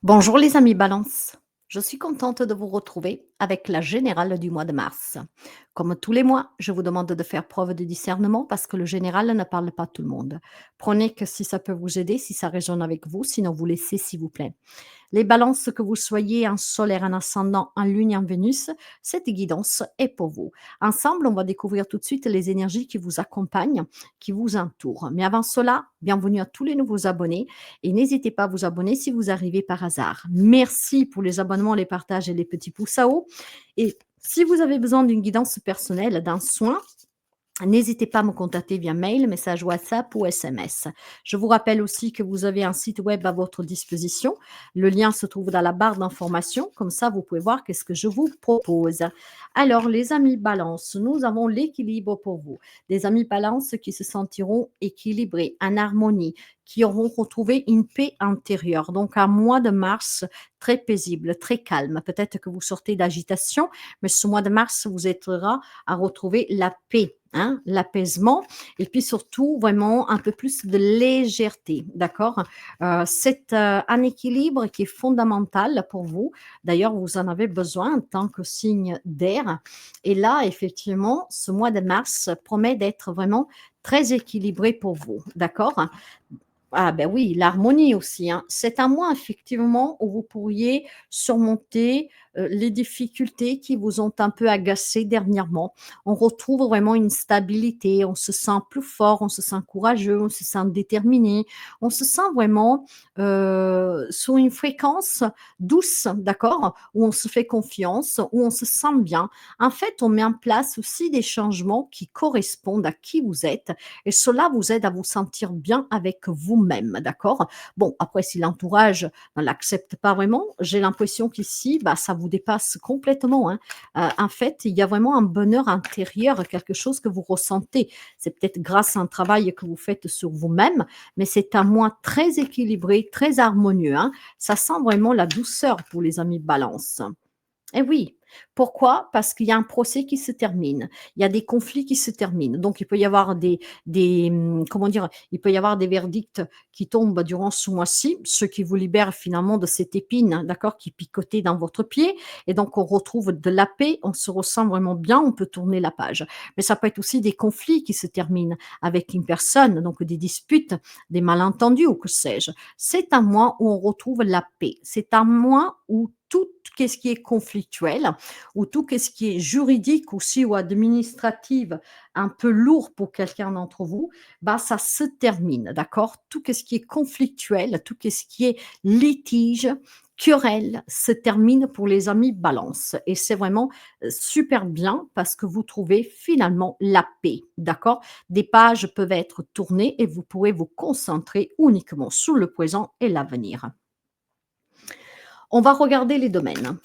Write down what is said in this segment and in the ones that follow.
Bonjour les amis Balance. Je suis contente de vous retrouver avec la générale du mois de mars. Comme tous les mois, je vous demande de faire preuve de discernement parce que le général ne parle pas à tout le monde. Prenez que si ça peut vous aider, si ça résonne avec vous, sinon vous laissez s'il vous plaît. Les balances, que vous soyez en solaire, en ascendant, en lune, en Vénus, cette guidance est pour vous. Ensemble, on va découvrir tout de suite les énergies qui vous accompagnent, qui vous entourent. Mais avant cela, bienvenue à tous les nouveaux abonnés et n'hésitez pas à vous abonner si vous arrivez par hasard. Merci pour les abonnements, les partages et les petits pouces à haut. Et si vous avez besoin d'une guidance personnelle, d'un soin, n'hésitez pas à me contacter via mail, message WhatsApp ou SMS. Je vous rappelle aussi que vous avez un site web à votre disposition. Le lien se trouve dans la barre d'information. Comme ça, vous pouvez voir qu'est-ce que je vous propose. Alors, les amis balance, nous avons l'équilibre pour vous. Des amis balance qui se sentiront équilibrés, en harmonie, qui auront retrouvé une paix intérieure. Donc, un mois de mars très paisible, très calme. Peut-être que vous sortez d'agitation, mais ce mois de mars vous aidera à retrouver la paix, hein, l'apaisement et puis surtout vraiment un peu plus de légèreté, d'accord? C'est un équilibre qui est fondamental pour vous. D'ailleurs, vous en avez besoin en tant que signe d'air. Et là, effectivement, ce mois de mars promet d'être vraiment très équilibré pour vous, d'accord? Ah ben oui, l'harmonie aussi, hein. C'est un mois effectivement où vous pourriez surmonter, les difficultés qui vous ont un peu agacé dernièrement. On retrouve vraiment une stabilité, on se sent plus fort, on se sent courageux, on se sent déterminé, on se sent vraiment, sur une fréquence douce, d'accord? Où on se fait confiance, où on se sent bien. En fait, on met en place aussi des changements qui correspondent à qui vous êtes et cela vous aide à vous sentir bien avec vous-même, d'accord? Bon, après, si l'entourage ne l'accepte pas vraiment, j'ai l'impression qu'ici, bah, ça vous dépasse complètement, hein. En fait, il y a vraiment un bonheur intérieur, quelque chose que vous ressentez. C'est peut-être grâce à un travail que vous faites sur vous-même, mais c'est un mois très équilibré, très harmonieux, hein. Ça sent vraiment la douceur pour les amis balance. Eh oui. Pourquoi? Parce qu'il y a un procès qui se termine. Il y a des conflits qui se terminent. Donc il peut y avoir comment dire? Il peut y avoir des verdicts qui tombent durant ce mois-ci, ce qui vous libère finalement de cette épine, hein, d'accord, qui picotait dans votre pied et donc on retrouve de la paix, on se ressent vraiment bien, on peut tourner la page. Mais ça peut être aussi des conflits qui se terminent avec une personne, donc des disputes, des malentendus ou que sais-je. C'est un mois où on retrouve la paix. C'est un mois où tout ce qui est conflictuel ou tout ce qui est juridique aussi ou administratif, un peu lourd pour quelqu'un d'entre vous, bah, ça se termine, d'accord? Tout ce qui est conflictuel, tout ce qui est litige, querelle, se termine pour les amis balance et c'est vraiment, super bien parce que vous trouvez finalement la paix, d'accord? Des pages peuvent être tournées et vous pourrez vous concentrer uniquement sur le présent et l'avenir. On va regarder les domaines.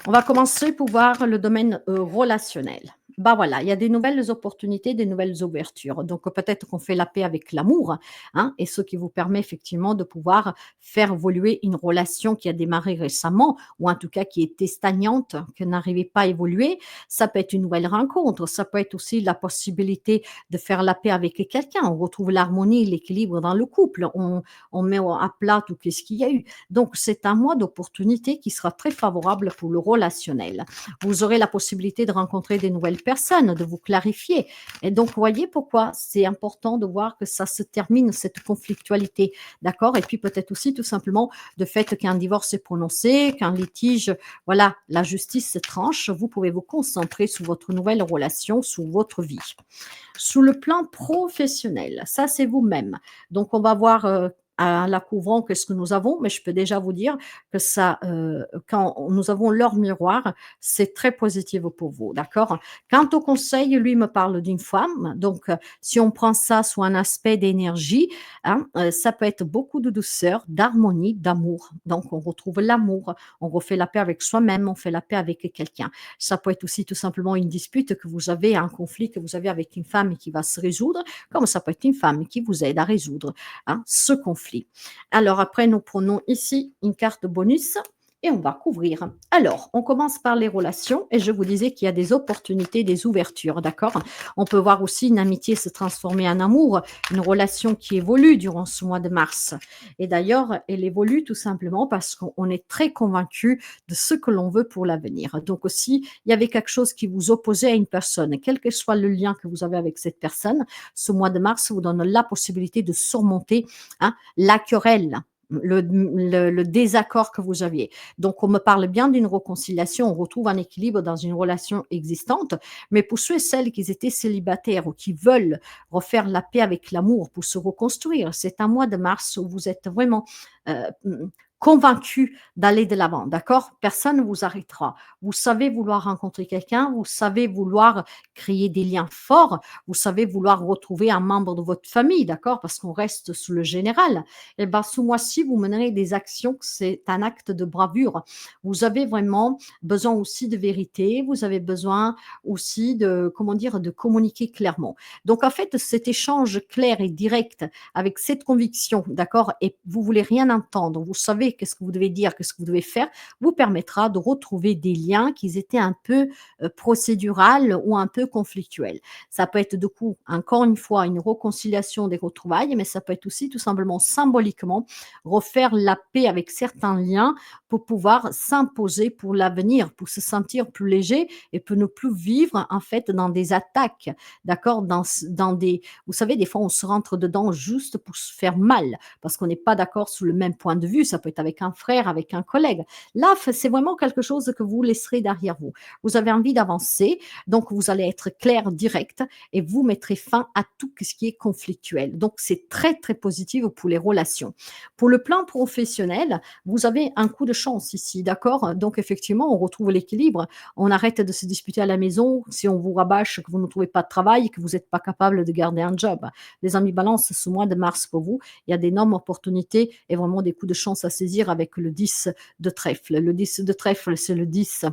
On va commencer pour voir le domaine, relationnel. Bah, voilà, il y a des nouvelles opportunités, des nouvelles ouvertures. Donc, peut-être qu'on fait la paix avec l'amour, hein, et ce qui vous permet effectivement de pouvoir faire évoluer une relation qui a démarré récemment ou en tout cas qui était stagnante, qui n'arrivait pas à évoluer. Ça peut être une nouvelle rencontre, ça peut être aussi la possibilité de faire la paix avec quelqu'un. On retrouve l'harmonie, l'équilibre dans le couple. On met à plat tout ce qu'il y a eu. Donc, c'est un mois d'opportunité qui sera très favorable pour le relationnel. Vous aurez la possibilité de rencontrer des nouvelles personnes, de vous clarifier. Et donc, voyez pourquoi c'est important de voir que ça se termine, cette conflictualité. D'accord? Et puis, peut-être aussi, tout simplement, de fait qu'un divorce est prononcé, qu'un litige, voilà, la justice se tranche, vous pouvez vous concentrer sur votre nouvelle relation, sur votre vie. Sous le plan professionnel, ça, c'est vous-même. Donc, on va voir, à la couvrant qu'est-ce que nous avons, mais je peux déjà vous dire que ça, quand nous avons leur miroir, c'est très positif pour vous, d'accord? Quant au conseil, lui me parle d'une femme, donc si on prend ça sous un aspect d'énergie, hein, ça peut être beaucoup de douceur, d'harmonie, d'amour. Donc on retrouve l'amour, on refait la paix avec soi-même, on fait la paix avec quelqu'un. Ça peut être aussi tout simplement une dispute que vous avez, un conflit que vous avez avec une femme et qui va se résoudre, comme ça peut être une femme qui vous aide à résoudre, hein, ce conflit. Alors après, nous prenons ici une carte bonus et on va couvrir. Alors, on commence par les relations et je vous disais qu'il y a des opportunités, des ouvertures, d'accord? On peut voir aussi une amitié se transformer en amour, une relation qui évolue durant ce mois de mars. Et d'ailleurs, elle évolue tout simplement parce qu'on est très convaincu de ce que l'on veut pour l'avenir. Donc aussi, il y avait quelque chose qui vous opposait à une personne, quel que soit le lien que vous avez avec cette personne, ce mois de mars vous donne la possibilité de surmonter, hein, la querelle, le désaccord que vous aviez. Donc, on me parle bien d'une réconciliation, on retrouve un équilibre dans une relation existante, mais pour ceux et celles qui étaient célibataires ou qui veulent refaire la paix avec l'amour pour se reconstruire, c'est un mois de mars où vous êtes vraiment euh, convaincu d'aller de l'avant, d'accord? Personne ne vous arrêtera. Vous savez vouloir rencontrer quelqu'un, vous savez vouloir créer des liens forts, vous savez vouloir retrouver un membre de votre famille, d'accord? Parce qu'on reste sous le général. Eh ben, ce mois-ci, vous mènerez des actions, c'est un acte de bravure. Vous avez vraiment besoin aussi de vérité, vous avez besoin aussi de, comment dire, de communiquer clairement. Donc, en fait, cet échange clair et direct avec cette conviction, d'accord, et vous voulez rien entendre, vous savez qu'est-ce que vous devez dire, qu'est-ce que vous devez faire, vous permettra de retrouver des liens qui étaient un peu procédural ou un peu conflictuels. Ça peut être du coup, encore une fois, une réconciliation des retrouvailles, mais ça peut être aussi tout simplement symboliquement refaire la paix avec certains liens pour pouvoir s'imposer pour l'avenir, pour se sentir plus léger et pour ne plus vivre en fait dans des attaques, d'accord, dans des, vous savez, des fois on se rentre dedans juste pour se faire mal parce qu'on n'est pas d'accord sur le même point de vue. Ça peut être avec un frère, avec un collègue. Là, c'est vraiment quelque chose que vous laisserez derrière vous. Vous avez envie d'avancer, donc vous allez être clair, direct, et vous mettrez fin à tout ce qui est conflictuel. Donc c'est très très positif pour les relations. Pour le plan professionnel, vous avez un coup de chance ici, d'accord? Donc effectivement, on retrouve l'équilibre. On arrête de se disputer à la maison si on vous rabâche que vous ne trouvez pas de travail, que vous n'êtes pas capable de garder un job. Les amis balance, ce mois de mars pour vous, il y a d'énormes opportunités et vraiment des coups de chance à saisir avec le 10 de trèfle. Le 10 de trèfle, c'est le 10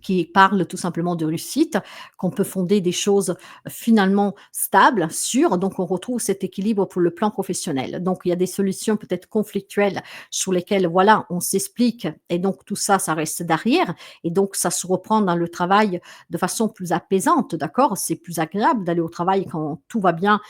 qui parle tout simplement de réussite, qu'on peut fonder des choses finalement stables, sûres. Donc, on retrouve cet équilibre pour le plan professionnel. Donc, il y a des solutions peut-être conflictuelles sur lesquelles, voilà, on s'explique et donc tout ça, ça reste derrière. Et donc, ça se reprend dans le travail de façon plus apaisante, d'accord? C'est plus agréable d'aller au travail quand tout va bien,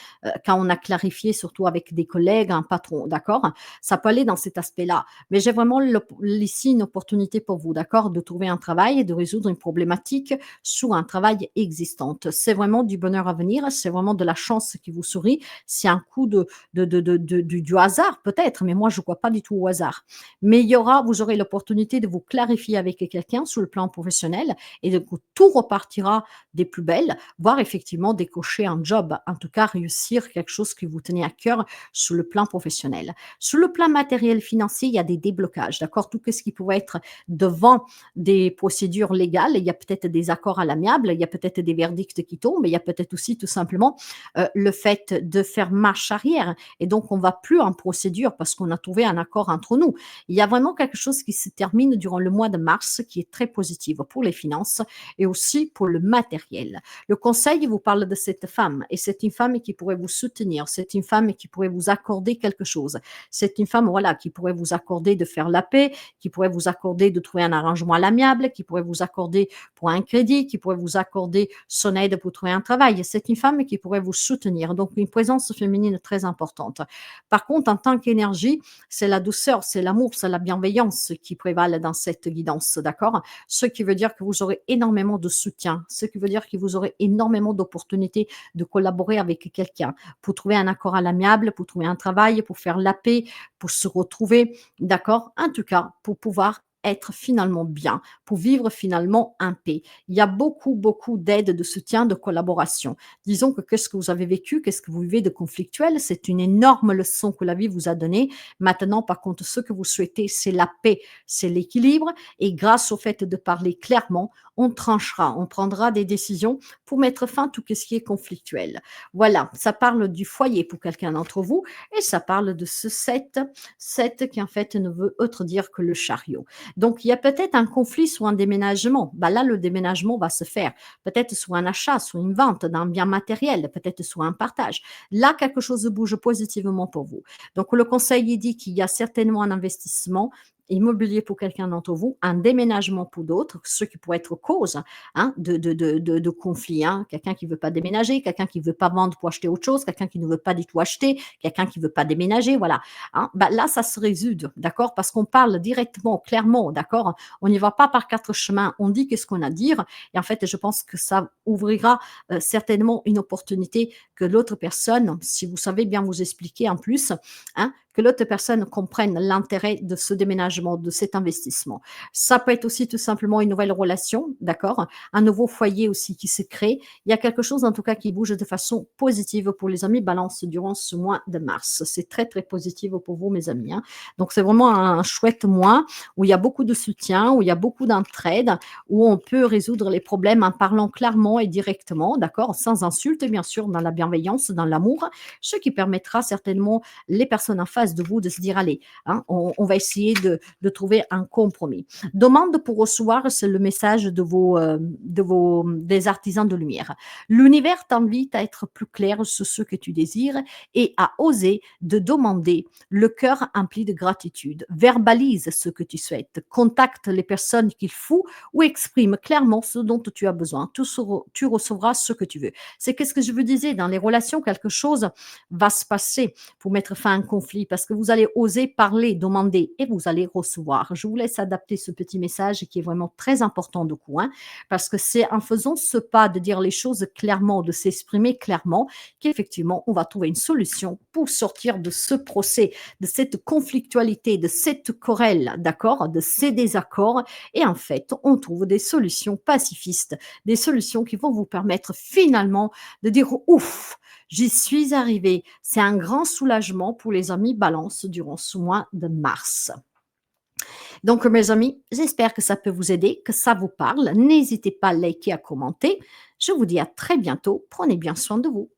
quand on a clarifié, surtout avec des collègues, un patron, d'accord? Ça peut aller dans cet aspect-là. Mais j'ai vraiment ici une opportunité pour vous, d'accord, de trouver un travail et de résoudre une problématique sur un travail existante. C'est vraiment du bonheur à venir, c'est vraiment de la chance qui vous sourit. C'est un coup du hasard peut-être, mais moi je ne crois pas du tout au hasard. Mais il y aura, vous aurez l'opportunité de vous clarifier avec quelqu'un sur le plan professionnel et de tout repartira des plus belles, voire effectivement décocher un job, en tout cas réussir quelque chose qui vous tenait à cœur sur le plan professionnel. Sur le plan matériel financier, il y a des déblocages, d'accord? Tout ce qui pourrait être devant des procédures légales, il y a peut-être des accords à l'amiable, il y a peut-être des verdicts qui tombent, mais il y a peut-être aussi tout simplement le fait de faire marche arrière. Et donc, on ne va plus en procédure parce qu'on a trouvé un accord entre nous. Il y a vraiment quelque chose qui se termine durant le mois de mars qui est très positif pour les finances et aussi pour le matériel. Le conseil vous parle de cette femme et c'est une femme qui pourrait vous soutenir, c'est une femme qui pourrait vous accorder quelque chose. C'est une femme, voilà, qui pourrait vous accorder de faire la paix, qui pourrait vous accorder de trouver un arrangement à l'amiable, qui pourrait vous accorder pour un crédit, qui pourrait vous accorder son aide pour trouver un travail. C'est une femme qui pourrait vous soutenir. Donc, une présence féminine très importante. Par contre, en tant qu'énergie, c'est la douceur, c'est l'amour, c'est la bienveillance qui prévalent dans cette guidance, d'accord? Ce qui veut dire que vous aurez énormément de soutien, ce qui veut dire que vous aurez énormément d'opportunités de collaborer avec quelqu'un pour trouver un accord à l'amiable, pour trouver un travail, pour faire la paix, pour se retrouver, d'accord? En tout cas, pour pouvoir être finalement bien, pour vivre finalement en paix. Il y a beaucoup, beaucoup d'aide, de soutien, de collaboration. Disons que qu'est-ce que vous avez vécu, qu'est-ce que vous vivez de conflictuel, c'est une énorme leçon que la vie vous a donnée. Maintenant, par contre, ce que vous souhaitez, c'est la paix, c'est l'équilibre. Et grâce au fait de parler clairement, on tranchera, on prendra des décisions pour mettre fin à tout ce qui est conflictuel. Voilà, ça parle du foyer pour quelqu'un d'entre vous et ça parle de ce 7 qui en fait ne veut autre dire que le chariot. Donc il y a peut-être un conflit sur un déménagement. Bah là, le déménagement va se faire peut-être sur un achat, sur une vente d'un bien matériel, peut-être sur un partage. Là, quelque chose bouge positivement pour vous. Donc le conseil il dit qu'il y a certainement un investissement immobilier pour quelqu'un d'entre vous, un déménagement pour d'autres, ce qui pourrait être cause, hein, de conflits, hein. Quelqu'un qui veut pas déménager, quelqu'un qui veut pas vendre pour acheter autre chose, quelqu'un qui ne veut pas du tout acheter, quelqu'un qui veut pas déménager, voilà, hein. Bah, là, ça se résout, d'accord? Parce qu'on parle directement, clairement, d'accord? On n'y va pas par 4 chemins, on dit qu'est-ce qu'on a à dire et en fait, je pense que ça ouvrira, certainement une opportunité que l'autre personne, si vous savez bien vous expliquer en plus, hein, que l'autre personne comprenne l'intérêt de ce déménagement, de cet investissement. Ça peut être aussi tout simplement une nouvelle relation, d'accord? Un nouveau foyer aussi qui se crée. Il y a quelque chose en tout cas qui bouge de façon positive pour les amis balance durant ce mois de mars. C'est très, très positif pour vous mes amis, hein. Donc c'est vraiment un chouette mois où il y a beaucoup de soutien, où il y a beaucoup d'entraide, où on peut résoudre les problèmes en parlant clairement et directement, d'accord? Sans insulte bien sûr, dans la bienveillance, dans l'amour, ce qui permettra certainement les personnes en face de vous de se dire allez, hein, on va essayer de trouver un compromis. Demande pour recevoir, c'est le message de vos des artisans de lumière. L'univers t'invite à être plus clair sur ce que tu désires et à oser de demander le cœur empli de gratitude. Verbalise ce que tu souhaites, contacte les personnes qu'il faut ou exprime clairement ce dont tu as besoin. Tu recevras ce que tu veux. C'est qu'est-ce que je vous disais, dans les relations, quelque chose va se passer pour mettre fin à un conflit parce que vous allez oser parler, demander et vous allez recevoir. Je vous laisse adapter ce petit message qui est vraiment très important du coup, hein, parce que c'est en faisant ce pas de dire les choses clairement, de s'exprimer clairement, qu'effectivement on va trouver une solution pour sortir de ce procès, de cette conflictualité, de cette querelle, d'accord, de ces désaccords. Et en fait, on trouve des solutions pacifistes, des solutions qui vont vous permettre finalement de dire ouf, j'y suis arrivée. C'est un grand soulagement pour les amis balance durant ce mois de mars. Donc, mes amis, j'espère que ça peut vous aider, que ça vous parle. N'hésitez pas à liker, à commenter. Je vous dis à très bientôt. Prenez bien soin de vous.